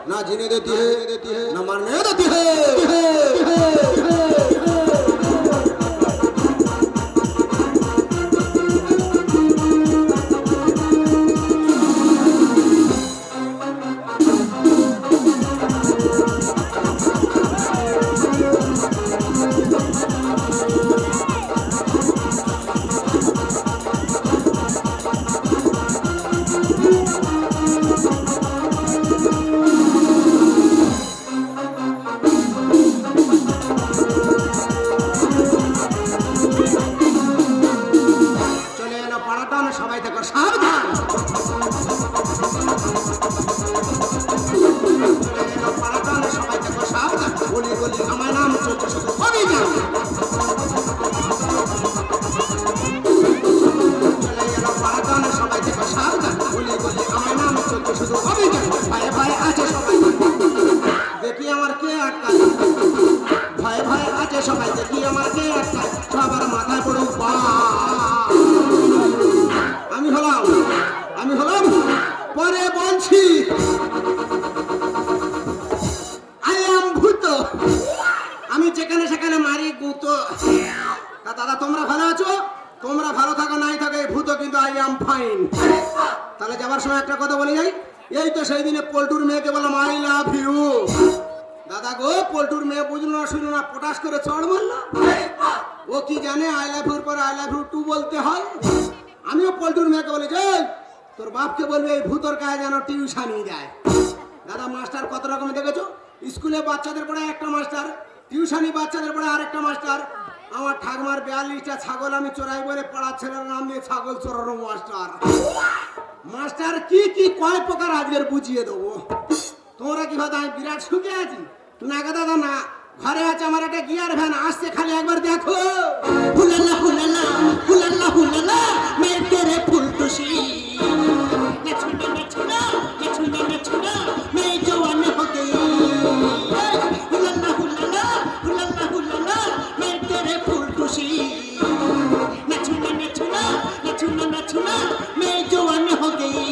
ना जीने देती है ना मरने देती है। দাদা তোমরা ভালো আছো? তোমরা ভালো থাকো নাই থাকো, এই ভূত কিন্তু আই এম ফাইন। তাহলে যাবার সময় একটা কথা বলে যাই, এই তো সেই দিনে পল্টুর মেয়েকে বললাম আই লাভ ইউ। দাদা গো, পল্টুর মেয়ে বুঝলো না শুনলো না, পটাশ করে চড় মারলো। ও কি জানে আই লাভ ইউর পরে আই লাভ ইউ টু বলতে হয়। আমিও পল্টুর মেয়েকে বলে যাই তোর বাপকে বলবে এই ভূতর গায়ে যেন টিউশনই দেয়। দাদা মাস্টার কত রকম দেখেছো? স্কুলে বাচ্চাদের পড়ে একটা মাস্টার, টিউশনি বাচ্চাদের পড়ে আরেকটা মাস্টার। আমার ঠাকুমার 42টা ছাগল আমি চোরাই বলে পাড়ার ছেলের নাম দিয়ে ছাগল চোরানো মাস্টার। মাস্টার কি কি কয় প্রকার আজকের বুঝিয়ে দেবো। তোমরা কি ভাবো আমি বিরাট সুখে আছি? না গো দাদা না, ঘরে আছে আমার একটা গিয়ার ভ্যান, আসছে খালি একবার দেখো। হুলালা হুলালা হুলালা হুলালা মেরে তেরে ফুলটুসি নচুনা নচুনা নচুনা নচুনা मैं जवान हो गई। हुलाला हुलाला हुलाला हुलाला मैं तेरे फुलटुसी नचुना नचुना नचुना नचुना मैं जवान हो गई।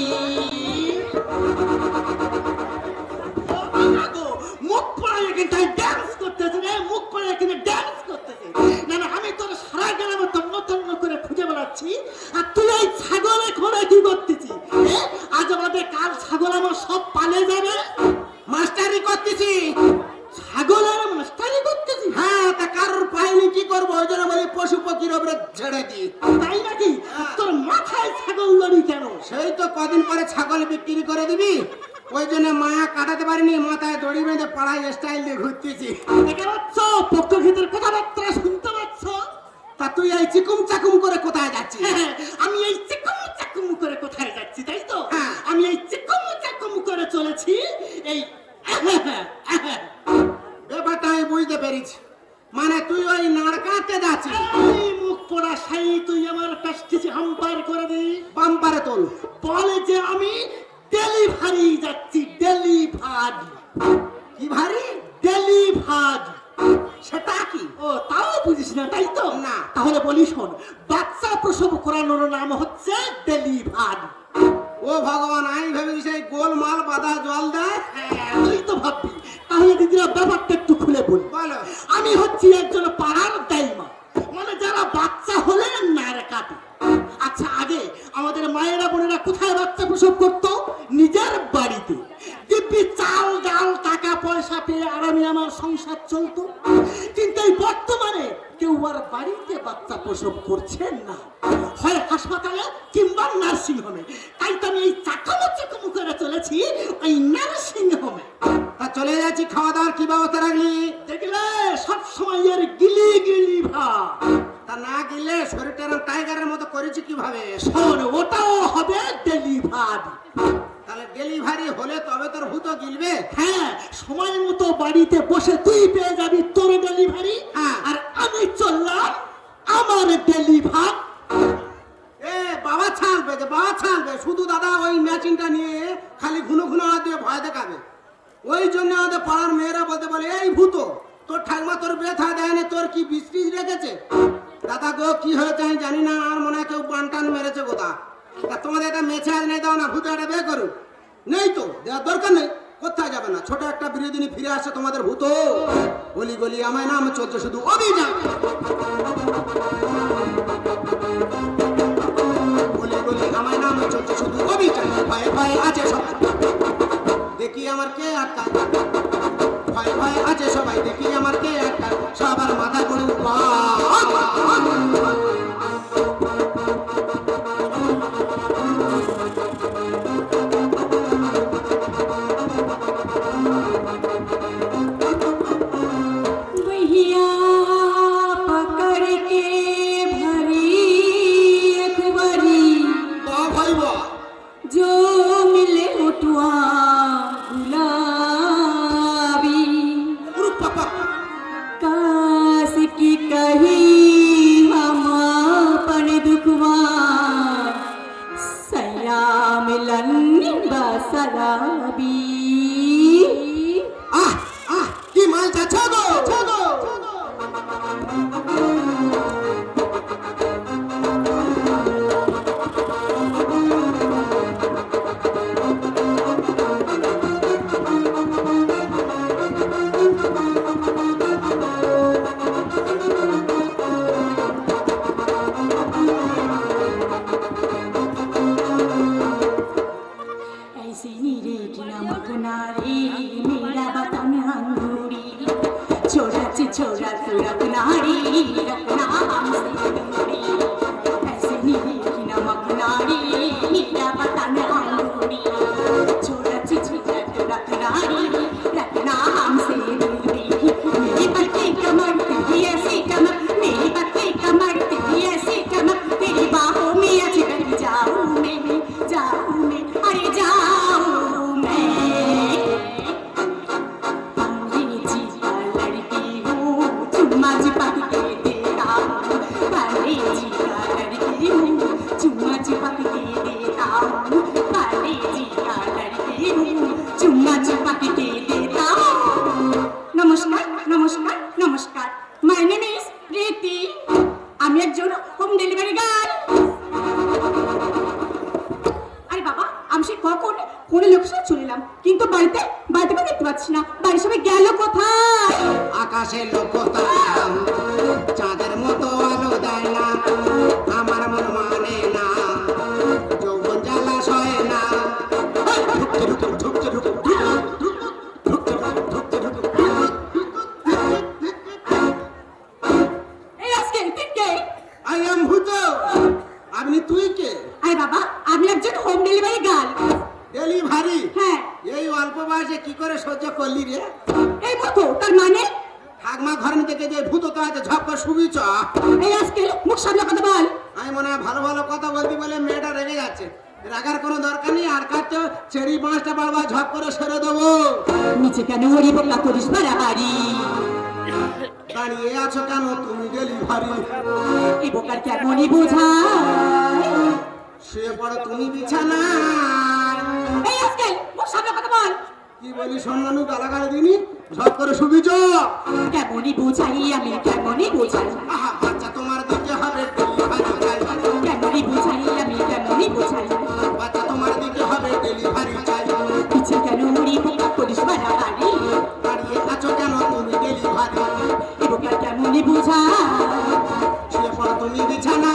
মুখ পড়ায় কিন্তু ডান্স করতেছে রে, মুখ পড়ায় কিন্তু ডান্স করতেছে। না না আমি তোর সারা গ্রামে তন্ন তন্ন করে খুঁজে বেড়াচ্ছি, আর তুই এই ছাগলে ঘোড়া কি করতেছি? আজ আমাদের কাল ছাগল আমার সব পালে যাবে। মাস্টারি করতেছি, ছাগলের মাস্টারি করতেছি। হ্যাঁ, তা কারোর পাইনি কি করবো, ওই জন্য বলি পশু পক্ষীর ওপরে ছেড়ে দিই। তাই নাকি? তোর মাথায় ছাগল লড়ি কেন? সেই তো কদিন পরে ছাগল বিক্রি করে দিবি, ওই জন্য মায়া কাটাতে পারিনি, মাথায় দড়ি বেঁধে পাড়ায় স্টাইল দিয়ে ঘুরতেছি। দেখে পাচ্ছ পক্ষীদের কথাবার্তা শুনতে পাচ্ছ? তা তুই এই চিকুম চাকুম করে কোথায় যাচ্ছিস? আমি এই চিকুম চাকুম করে কোথায় যাচ্ছি তাই তো? আমি এই চিকুম চাকুম করে চলেছি। এই ব্যাপারটা আমি বুঝতে পেরেছি, মানে তুই ওই নাড়কাতে যাচ্ছিস। এই মুখ পোড়া সাই তুই আমার প্যাস্টিজে হাম্পার করে দিই। বাম্পারে তোল বলে যে আমি ডেলিভারি যাচ্ছি। ডেলিভারি কি ভারী? ডেলিভারি সেটা কি? ও তাও বুঝিস না তাই তো? না। তাহলে বলি শোন, বাচ্চা প্রসব করানোর নাম হচ্ছে ডেলিভারি। ও ভগবান, আমি ভেবেছি সেই গোলমাল বাঁধা জল দেয়। তুই তো ভাববি। তাহলে দিদিরা ব্যাপারটা একটু খুলে বলি। বলো। আমি হচ্ছি একজন পাড়ার দাইমা, মানে যারা বাচ্চা হলে নাড়ে কাটে। আচ্ছা, আগে আমাদের মায়েরা বোনেরা কোথায় বাচ্চা প্রসব করতো? নিজের বাড়িতে। দিব্যি চাল ডাল টাকা পয়সা পেয়ে আরামে আমার সংসার চলতো। কিন্তু এই বর্তমানে কেউ আর বাড়িতে বাচ্চা প্রসব করছেন না, হয় হাসপাতালে কিংবা নার্সিং হোমে। তাই তো আমি এই চাকামো চাকামো করে চলেছি ওই নার্সিং হোমে। তা চলে যাচ্ছি, খাওয়া দাওয়ার কি ব্যবস্থা রাখলি? দেখলে সবসময় এর গিলি গিলি ভাব। তা না গেলে শরীরটা টাইগারের মতো করেছি কিভাবে? শোন, ওটাও হবে ডেলিভারি। তাহলে ডেলিভারি হলে তবে তোর ভূত গিলবে। হ্যাঁ, সময় মতো বাড়িতে বসে তুই পেয়ে যাবি তোর ডেলিভারি, আর আমি চললাম আমার ডেলিভার। এ বাবা ছাড়বে যে বাবা ছাড়বে, শুধু দাদা ওই মেশিনটা নিয়ে খালি ঘুনো ঘুনো হাত দিয়ে ভয় দেখাবে। ওই জন্য আমাদের পাড়ার মেয়েরা বলতে বলে এই ভূত তোর ঠাকুমা তোর ব্যথা দেয় না, তোর কি বৃষ্টিজ রেখেছে? দাদা গো কি হয়েছে আমি জানি না, আর মনে হয় কেউ বানটান মেরেছে কোথা। তা তোমাদের একটা মেছে আজ নেই, দাও না ভূত একটা বের করুক। নেই তো দেওয়ার দরকার নেই, কোথায় যাবে? যাবে না, ছোট একটা বিনোদিনী ফিরে আসে তোমাদের ভূত। গলি গলি আমায় নাম চলছে শুধু অভিযান, গলি গলি আমায় নাম চলছে শুধু অভিযান। ভয়ে ভয়ে আছে সবাই, দেখি আমার কে আটকায়, ভয়ে ভয়ে আছে সবাই, দেখি আমার কে আটকায়, সবার মাথা করে আকাশের লোক চাঁদের মতো আলো দেয় না, আমার মন মানে না, যৌবন জ্বালা সয় না। আপনি তুই কে? আরে বাবা, আমি একজন হোম ডেলিভারি গার্ল। ডেলিভারি? হ্যাঁ। এই অল্প বয়সে কি করে সহ্য করলি রে? এই মতো তার মানে ঠাকমা ঘর থেকে যে ভূত তো আছে ঝপ করে শুবি চ। এই আজকে মুখ সামনে কথা বল। আমি মনে হয় ভালো ভালো কথা বলবি বলে মেয়েটা রেগে যাচ্ছে। রাগার কোনো দরকার নেই, আর কাছে চেরি পাঁচটা বারবা ঝপ করে সেরে দেবো। নিচে কেন হরি বোকা করিস বাড়াবাড়ি? দাঁড়িয়ে আছো কেন তুমি ডেলিভারি? এই বোকার কেমনই বোঝায়, শুয়ে পড়ো তুমি বিছানা। এই আজকে মুখ সামনে কথা বল। কি বলি সম্মানু গালাগালি দিনি, ঝপ করে শুবি চ। কেমনই বোঝাই আমি, কেমনই বোঝাই। আহা বাচ্চা তোমার দিকে হবে ডেলিভারি চাই। কেমনই বোঝাই আমি, কেমনই বোঝাই। বাচ্চা তোমার দিকে হবে ডেলিভারি চাই। নিচে কেন হরি বোকা করিস বাড়াবাড়ি? দাঁড়িয়ে আছো কেন তুমি ডেলিভারি? এই বোকার কেমনই বোঝায়, শুয়ে পড়ো তুমি বিছানা।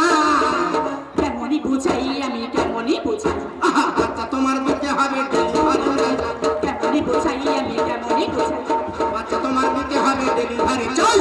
কেমনই বোঝাই আমি, কেমনই বোঝাই। আহা বাচ্চা তোমার দিকে হবে ডেলিভারি চাই। কেমনই বোঝাই আমি, কেমনই বোঝাই। বাচ্চা তোমার দিকে হবে ডেলিভারি চাই।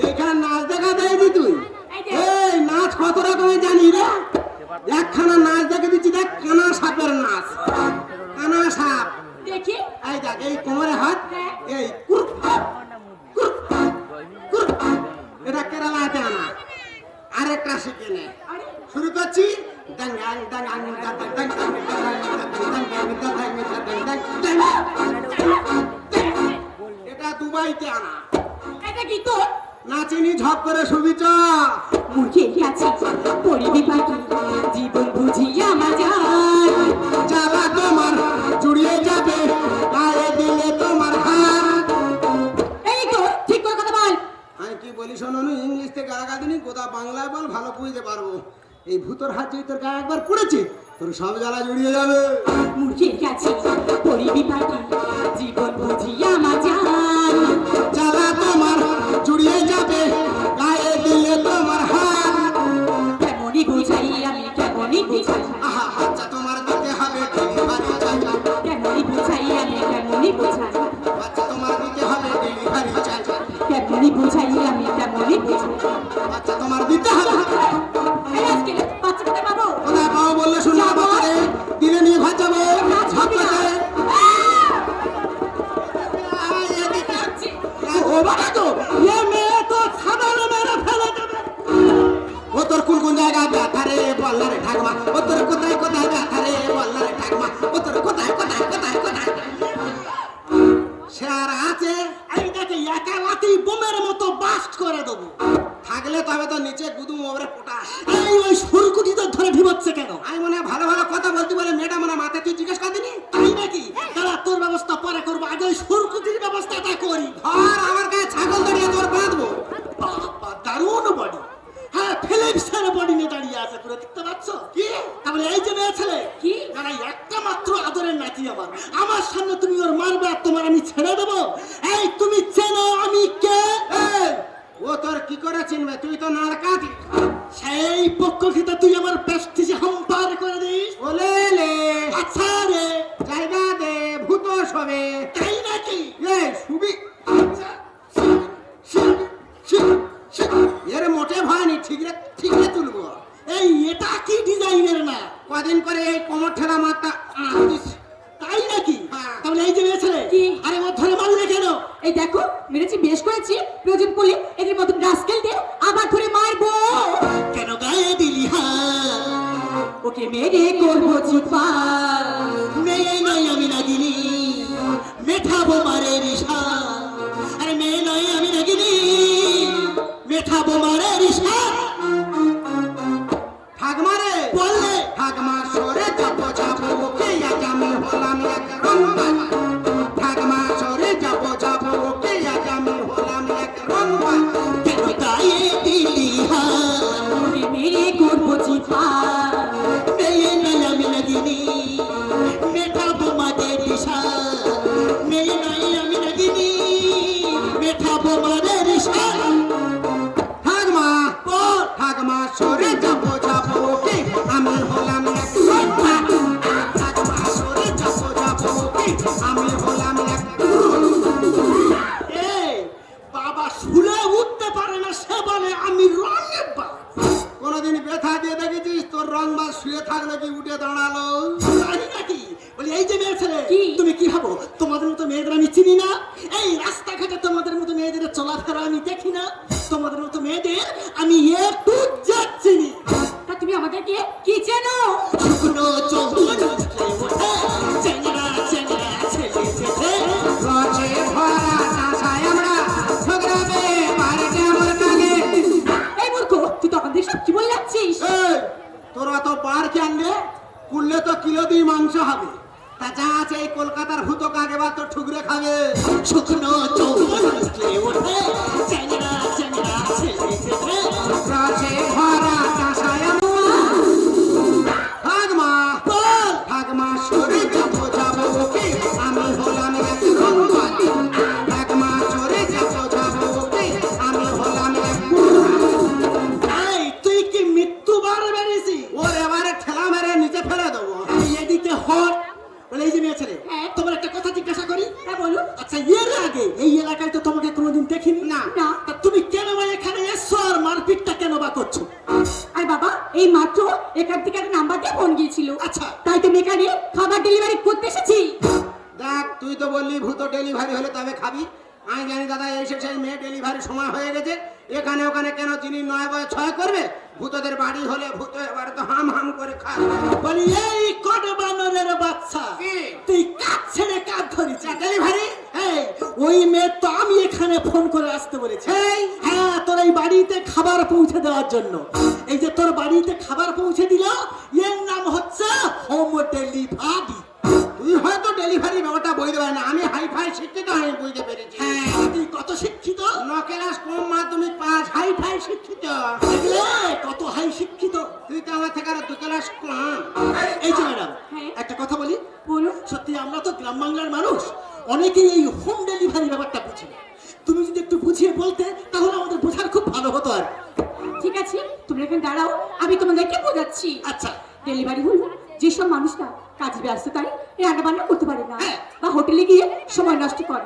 এখানে নাচ দেখা দেয়নি তুই? এই নাচ কত রকমের জানি রে? একখানা নাচ দেখে দিচ্ছি, দেখ কানা সাপের নাচ। কানা সাপ দেখি। এই দেখ, এই কোমরে হাত, এই কুর কুর কুর। এটা কেরালাতে আনা। আরেকটা শিখে নে। শুরু করছি। দাঙ্গাং দাঙ্গাং দাঙ্গাং দাঙ্গাং দাঙ্গাং। এটা দুবাইতে আনা। এটা কি তোর? নাচিনি ঝপ করে শুবি চ। মুখে আছে পরিবি পাখি জীবন বুঝিয়া মাজার জ্বালা তোমার জুড়িয়ে যাবে গায়ে দিলে তোমার হাত। এই তো ঠিক করে কথা বল আমি কি বলি শোনো, ইংলিশ থেকে গালাগা দিনি, গোদা বাংলায় বল, ভালো বুঝতে পারবো। এই ভূতর হাত যদি তোর গায়ে একবার পড়েছে তোর সব জ্বালা জড়িয়ে যাবে। মুখে আছে পরিবি পাখি জীবন বুঝিয়া মাজার জ্বালা তোমার জুড়িয়ে যাবে গায়ে দিলে তোমার হাত। কেমনই বুঝাই আমি কেমনই বুঝাই আহা বাচ্চা তোমার দিতে হবে ডেলিভারি চাই। কেমনই বুঝাই আমি কেমনই বুঝাই বাচ্চা তোমার দিতে হবে ডেলিভারি চাই। কেমনই বুঝাই আমি কেমনই বুঝাই বাচ্চা তোমার দিতে হবে। এই আজকে বাচ্চাটা পাবো কোথায় পাবো বললে শুনলে বাচ্চারে দিলে নিয়ে ঘর যাবো। ঝাপটাতে ও বাবা তো এ মেয়ে তো সাধারণ মেরে ফেলে দেবে। ও তোর কোন কোন জায়গায় ব্যথা রে বললা রে ঠাকমা, ও তোর কোথায় কোথায় ব্যথা রে বললা রে ঠাকমা, ও তোর কোথায় কোথায় কোথায় কোথায়। সে আর আছে এই দেখে একা লাতেই বোমের মতো বাস্ট করে দেবো। থাকলে তবে তো নিচে গুদুম ওপরে পোটাস। এই ওই সরকুটি তো ধরে ঢিবাচ্ছে কেন? আমি মনে হয় ভালো ভালো কথা বলতে বলে মেয়েটা মনে হয় মাথায় তুই জিজ্ঞেস করে দিনি তাই নাকি? দাঁড়া তোর ব্যবস্থা পরে করবো, আগে ওই সরকুটির ব্যবস্থাটা করি। আর আমার গায়ে ছাগল দাঁড়িয়ে তোর বাঁধবো। বাবা দারুণ বডি। হ্যাঁ ফিলিপসের বডি নিয়ে দাঁড়িয়ে আছে পুরো, দেখতে পাচ্ছ কি? তাহলে এই যে মেয়ে ছেলে কি? দাঁড়া একটা মাত্র আদরের নাতি আমার, আমার সামনে তুমি ওর মারবে আর তোমার আমি ছেড়ে দেবো? এই তুমি চেনো আমি কে? এই, ও তোর কি করে চিনবে? তুই তো নারকাতি। সেই পক্ষ থেকে তুই আমার প্রেস্টিজে হাম্পার করে দিস। ওলে লে আচ্ছা রে জায়গা দে ভূত সবে তাই নাকি? এই সুবি আচ্ছা এর মোটে ভয় নেই, ঠিক রে তুলবো। এই এটা কি ডিজাইনের না? কদিন করে এই কোমর ঠেলা মারটা তাই নাকি? তাহলে এই যে মেয়ে ছেলে কি? আরে ও ধরে মারলে কেন? এই দেখো মেরেছি বেশ করেছি, প্রয়োজন পড়লে এদের মতন রাস্কেল দিয়ে আবার ধরে মারবো। কেন গায়ে দিলি ওকে মেরে করবো চিপা মেয়ে নয় আমি নাগিনি, মেঠাবো মারে রিসা। আরে মেয়ে নয় আমি নাগিনি, মেঠাবো মারে রিসা। ঠাকমা রে বললে ঠাকমা সরে যাবো যাবো ওকে আজ আমি হলাম এক রম্বা। ঠাকমা সরে যাবো যাবো ওকে আজ আমি হলাম এক রম্বা। কেন গায়ে দিলি ওকে মেরে করবো চিপা মেয়ে নয় আমি নাগিনি, মেঠাবো মারে রিসা। মেয়ে নয় আমি নাগিনি, মেঠাবো মারে রিসা। ঠাকমা বল ঠাকমা সরে যাবো যাবো ওকে আমি হলাম এক রম্বা। ঠাকমা সরে যাবো যাবো ওকে আমি হলাম এক। এই বাবা শুলে উঠতে পারে না, সে বলে আমি রঙের বা। কোনদিন ব্যথা দিয়ে দেখেছিস তোর রং বা শুয়ে থাকলে কি উঠে দাঁড়ালো? তাই নাকি? বলি এই যে মেয়ে ছেলে কি? তুমি কি ভাবো তোমাদের মতো মেয়েদের আমি চিনি না? এই রাস্তাঘাটে তোমাদের মতো মেয়েদের চলাফেরা আমি দেখি না? তোমাদের মতো মেয়েদের আমি একটু চিনি। তা তুমি আমাদেরকে কি চেনো? শুকনো চৌবন ওঠে, চেংড়া চেংড়া ছেলে চেটে, রচে ভরা আশায় আমরা ঝগড়াবে পারে কেমন লাগে। এই মূর্খ তুই তো আমাদের সব কি বলে যাচ্ছিস? এই, তোরা তো বার কেনলে কুললে তো কিলো দিয়ে মাংস হবে। তা যা আছে এই কলকাতার ভূত কাকে বা তো ঠুকরে খাবে। শুকনো চৌবন ওঠে, চেংড়া চেংড়া ছেলে চেটে, রচে ভরা আশায় আমরা। ঠাকমা বল ঠাকমা সরে যাবো যাবো ওকে আমি হলাম এক রম্বা। ঠাকমা সরে যাবো যাবো ওকে আমি হলাম এক। এই তুই কি মৃত্যুবার বেরিয়েছি? ওর এবারে ঠেলা মেরে নিচে ফেলে দেবো। এদিকে হট বলে এই যে মেয়ে ছেলে হ্যাঁ। তোমার একটা কথা জিজ্ঞাসা করি। হ্যাঁ বলো। আচ্ছা এর আগে এই এলাকায় তো তোমাকে কোনোদিন দেখিনি না। না। তা তুমি কেন বা এখানে এসছো আর মারপিটটা কেন বা করছো? আর বাবা এই মাত্র এখান থেকে একটা নাম্বার দিয়ে ফোন গিয়েছিল, আচ্ছা তাই তো এখানে খাবার ডেলিভারি করতে এসেছি। দেখ তুই তো বললি ভূত ডেলিভারি হলে তবে খাবি। আমি জানি দাদা এসে সেই মেয়ে ডেলিভারি সময় হয়ে গেছে, এখানে ওখানে কেন যিনি 9/6 করবে? ভূতদের বাড়ি হলে ভূত এবারে তো হাম হাম করে খাবে। বলি এই কট বানরের বাচ্চা তুই কাজ ছেড়ে কাজ ধরিস ডেলিভারি। এই ওই মেয়ে তো আমি এখানে ফোন করে আসতে বলেছি। হ্যাঁ খাবার পৌঁছে দেওয়ার জন্য। এই যে তোর বাড়িতে খাবার পৌঁছে দিল, এর নাম হচ্ছে হোম ডেলিভারি। তুই হয়তো ডেলিভারি ব্যাপারটা বুঝতে পারি না, আমি হাইফাই শিক্ষিত, আমি বুঝতে পেরেছি। হ্যাঁ, তুই কত শিক্ষিত? 9 ক্লাস কম মাধ্যমিক পাস, হাইফাই শিক্ষিত। কত হাই শিক্ষিত? তুই তো আমার থেকে আরো 2 ক্লাস কম। এই যে ম্যাডাম, হ্যাঁ। একটা কথা বলি। বলুন। সত্যি আমরা তো গ্রাম বাংলার মানুষ, অনেকেই এই হোম ডেলিভারি ব্যাপারটা বুঝি না। তুমি যদি একটু বুঝিয়ে বলতে তাহলে আমাদের বোঝার খুব ভালো হতো আর। ঠিক আছে, তুমি এখানে দাঁড়াও, আমি তোমাদেরকে বোঝাচ্ছি। আচ্ছা। ডেলিভারি হলো যেসব মানুষরা কাজ ব্যস্ততায় রান্না বান্না করতে পারে না, হ্যাঁ। বা হোটেলে গিয়ে সময় নষ্ট করে।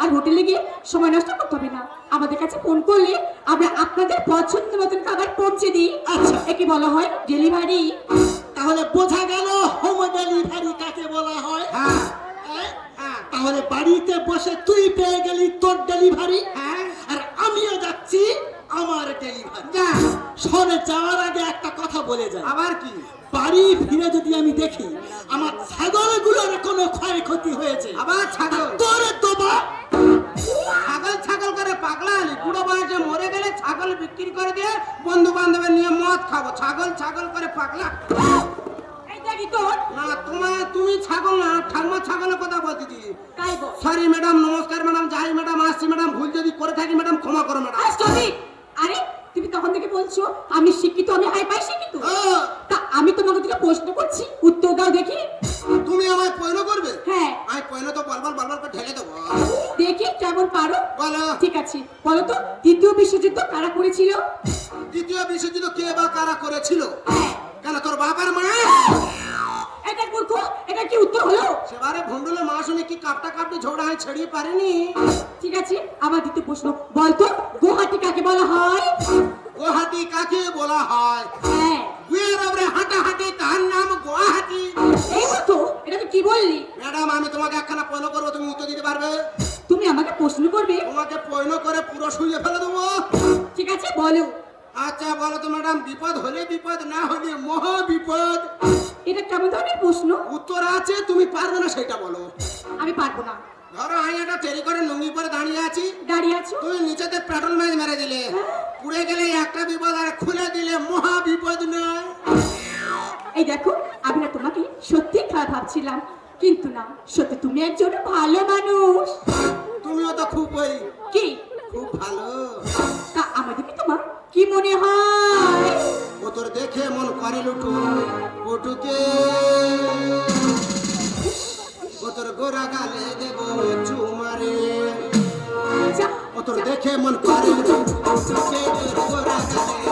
আর হোটেলে গিয়ে সময় নষ্ট করতে হবে না, আমাদের কাছে ফোন করলে আমরা আপনাদের পছন্দ মতন খাবার পৌঁছে দিই। আচ্ছা। একে বলা হয় ডেলিভারি। তাহলে বোঝা গেল হোম ডেলিভারি কাকে বলা হয়। হ্যাঁ। তাহলে বাড়িতে বসে তুই পেয়ে গেলি তোর ডেলিভারি, আর আমিও যাচ্ছি আমার ডেলিভারি। শোনে, যাওয়ার আগে একটা কথা বলে যায়। আবার কি? বাড়ি ফিরে যদি আমি দেখি আমার ছাগলগুলোর কোনো ক্ষয়ক্ষতি হয়েছে, আবার ছাগল তোর তোবা ছাগল ছাগল করে পাগলা হলি। বুড়ো বয়সে মরে গেলে ছাগল বিক্রি করে দিয়ে বন্ধু বান্ধবের নিয়ে মদ খাবো। ছাগল ছাগল করে পাগলা। এই দেখি তোর না, তুমি ছাগল না, ঠাকুমা ছাগলের কথা বলতেছি। তাই বল। সরি ম্যাডাম, নমস্কার ম্যাডাম, যাই ম্যাডাম, আসছি ম্যাডাম, ভুল যদি করে থাকি ম্যাডাম ক্ষমা করো ম্যাডাম। আরে তুমি তখন থেকে বলছো আমি শিক্ষিত, আমি হাইফাই শিক্ষিত। ও, তা আমি তোমাকে দুটো প্রশ্ন করছি, উত্তর দাও দেখি। তুমি আমায় পয়ন করবে? হ্যাঁ। আমি পয়ন তো বলবার করে ঢেলে দেবো। দেখি কেমন পারো। বলো। ঠিক আছে, বলো তো দ্বিতীয় বিশ্বযুদ্ধ কারা করেছিল? দ্বিতীয় বিশ্বযুদ্ধ কে বা কারা করেছিল? হ্যাঁ। কেন তোর বাবার মা? এটা মূর্খ, এটা কি উত্তর হলো? সেবারে ভন্ডুলের মা শুনে কি কাপটা ঝোড়া হয়ে ছড়িয়ে পারেনি। ঠিক আছে, আবার দ্বিতীয় প্রশ্ন, বলতো গুয়াহাটি কাকে বলা হয়? গুয়াহাটি কাকে বলা হয়? হ্যাঁ। গুয়ের ওপরে হাঁটাহাঁটি, তার নাম গুয়াহাটি। এই মতো, এটা তো কি বললি? ম্যাডাম, আমি তোমাকে একখানা পয়ন করবো, তুমি উত্তর দিতে পারবে? তুমি আমাকে প্রশ্ন করবে? তোমাকে পয়ন করে পুরো শুয়ে ফেলে দেবো। ঠিক আছে, বলো। আচ্ছা বলো তো ম্যাডাম, বিপদ হলে বিপদ, না হলে মহা বিপদ। এটা কেমন ধরনের প্রশ্ন? উত্তর আছে, তুমি পারবে না সেটা বলো। আমি পারবো না। ধরো আমি একটা টেরি করে লুঙ্গি পরে দাঁড়িয়ে আছি, দাঁড়িয়ে আছো। তুমি নিচেতে পেট্রোল ম্যাচ মেরে দিলে, পুড়ে গেলে একটা বিপদ, আর খুলে দিলে মহা বিপদ নয়? এই দেখো, আমি না তোমাকে সত্যি খারাপ ভাবছিলাম, কিন্তু না, সত্যি তুমি একজন ভালো মানুষ। তুমিও তো খুব কি খুব ভালো। তা আমাদেরকে তোমার কি মনে হয়? ও তোর দেখে মন করে লুটু ওটুকে, ও তোর গোরা গালে দেব চুমারে। যা, ও তোর দেখে মন করে লুটু ওটুকে, গোরা গালে